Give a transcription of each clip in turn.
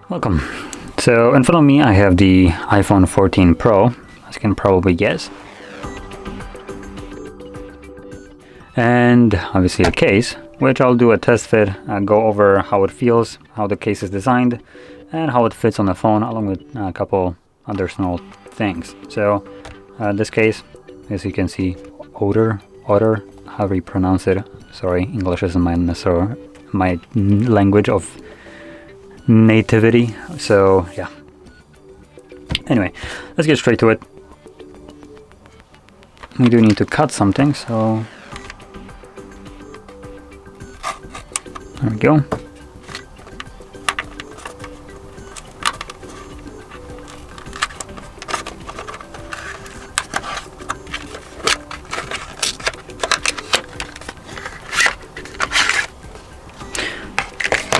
Welcome. So in front of me I have the iPhone 14 Pro, as you can probably guess. And obviously a case, which I'll do a test fit, go over how it feels, how the case is designed, and how it fits on the phone, along with a couple other small things. So this case, as you can see, Otter, however you pronounce it. Sorry, English isn't my language of nativity. So yeah. Anyway, let's get straight to it. We do need to cut something, so there we go.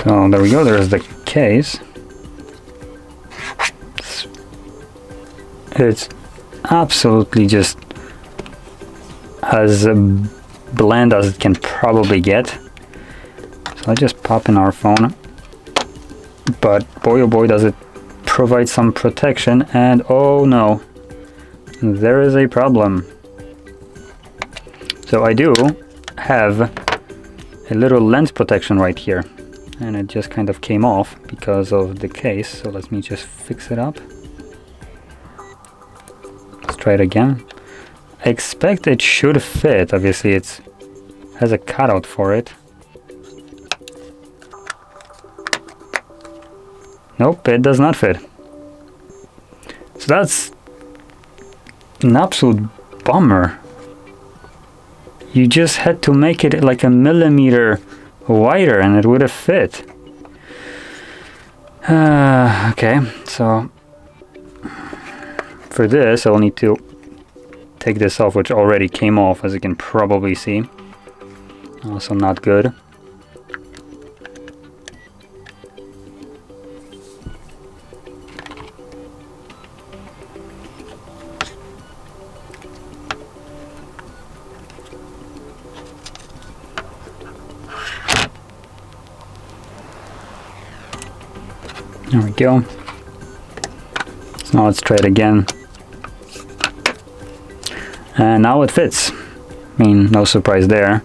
So there we go, there's the case. It's absolutely just as bland as it can probably get. So I just pop in our phone, but boy oh boy does it provide some protection, and oh no, there is a problem. So I do have a little lens protection right here, and it just kind of came off because of the case. So let me just fix it up. Let's try it again. I expect it should fit. Obviously it has a cutout for it. Nope, it does not fit. So that's an absolute bummer. You just had to make it like a millimeter wider and it would have fit. Okay, so for this I'll need to take this off, which already came off, as you can probably see. Also not good. There we go. So now let's try it again. And now it fits. I mean, no surprise there.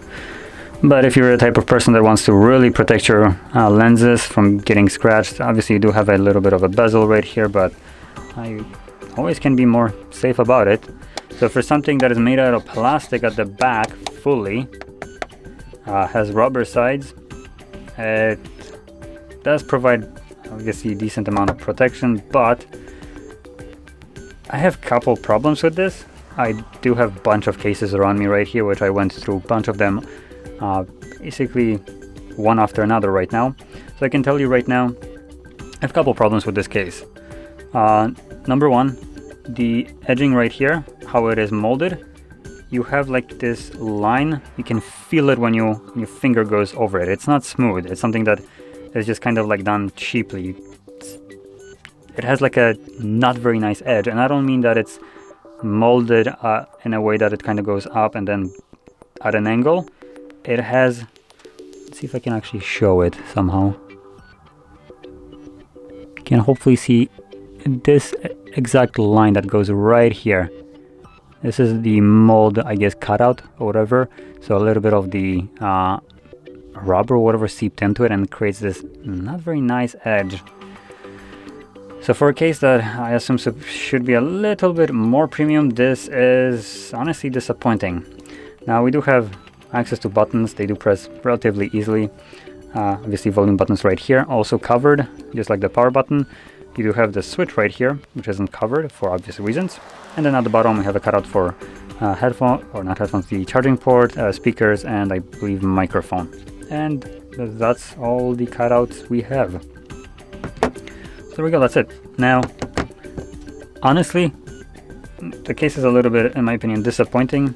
But if you're the type of person that wants to really protect your lenses from getting scratched, obviously you do have a little bit of a bezel right here, but you always can be more safe about it. So for something that is made out of plastic at the back fully, has rubber sides, it does provide obviously a decent amount of protection, but I have a couple problems with this. I do have a bunch of cases around me right here, which I went through a bunch of them, basically one after another right now. So I can tell you right now, I have a couple problems with this case. Number one, the edging right here, how it is molded, you have like this line, you can feel it when your finger goes over it. It's not smooth, it's something that is just kind of like done cheaply. It has like a not very nice edge, and I don't mean that it's molded in a way that it kind of goes up and then at an angle. It has, let's see if I can actually show it somehow. You can hopefully see this exact line that goes right here. This is the mold, I guess, cutout or whatever. So a little bit of the rubber or whatever seeped into it and creates this not very nice edge. So for a case that I assume should be a little bit more premium, this is honestly disappointing. Now we do have access to buttons, they do press relatively easily. Obviously volume buttons right here, also covered, just like the power button. You do have the switch right here, which isn't covered for obvious reasons. And then at the bottom we have a cutout for headphone, or not headphones, the charging port, speakers, and I believe microphone. And that's all the cutouts we have. So there we go, that's it. Now, honestly, the case is a little bit, in my opinion, disappointing.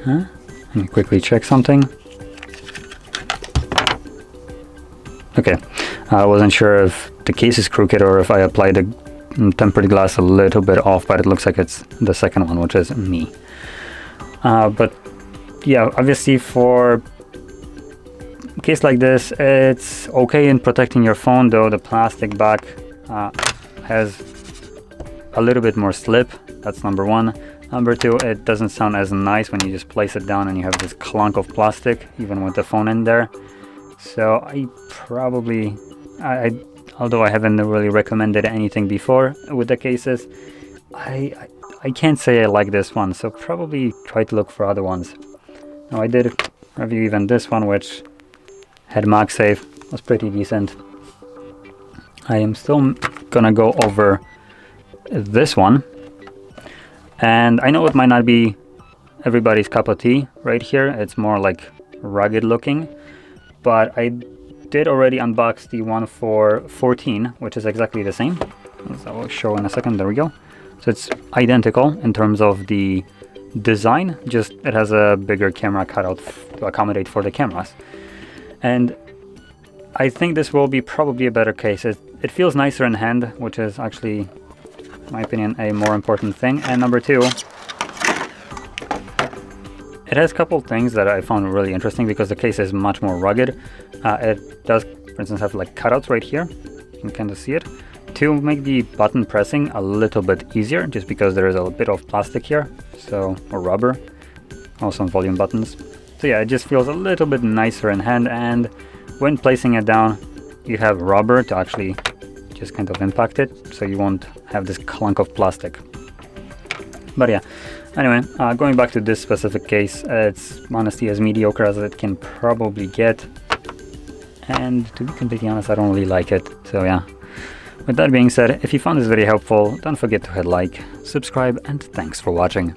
Let me quickly check something. Okay, I wasn't sure if the case is crooked or if I applied the tempered glass a little bit off, but it looks like it's the second one, which is me. But yeah, obviously for a case like this, it's okay in protecting your phone, though the plastic back has a little bit more slip. That's number one. Number two, it doesn't sound as nice when you just place it down and you have this clunk of plastic, even with the phone in there. So I probably, although I haven't really recommended anything before with the cases, I can't say I like this one, so probably try to look for other ones. Now I did review even this one, which had MagSafe, was pretty decent. I am still gonna go over this one, and I know it might not be everybody's cup of tea right here. It's more like rugged looking, but I did already unbox the one for 14, which is exactly the same, as I will show in a second. There we go. So it's identical in terms of the design, just it has a bigger camera cutout to accommodate for the cameras. And I think this will be probably a better case. It feels nicer in hand, which is actually, in my opinion, a more important thing. And number two, it has a couple things that I found really interesting because the case is much more rugged. It does, for instance, have like cutouts right here. You can kind of see it, to make the button pressing a little bit easier, just because there is a bit of plastic here, so, or rubber, also on volume buttons. So yeah, it just feels a little bit nicer in hand, and when placing it down, you have rubber to actually just kind of impact it, so you won't have this clunk of plastic. But yeah, anyway, going back to this specific case, it's honestly as mediocre as it can probably get, and to be completely honest, I don't really like it, so yeah. With that being said, if you found this video helpful, don't forget to hit like, subscribe, and thanks for watching.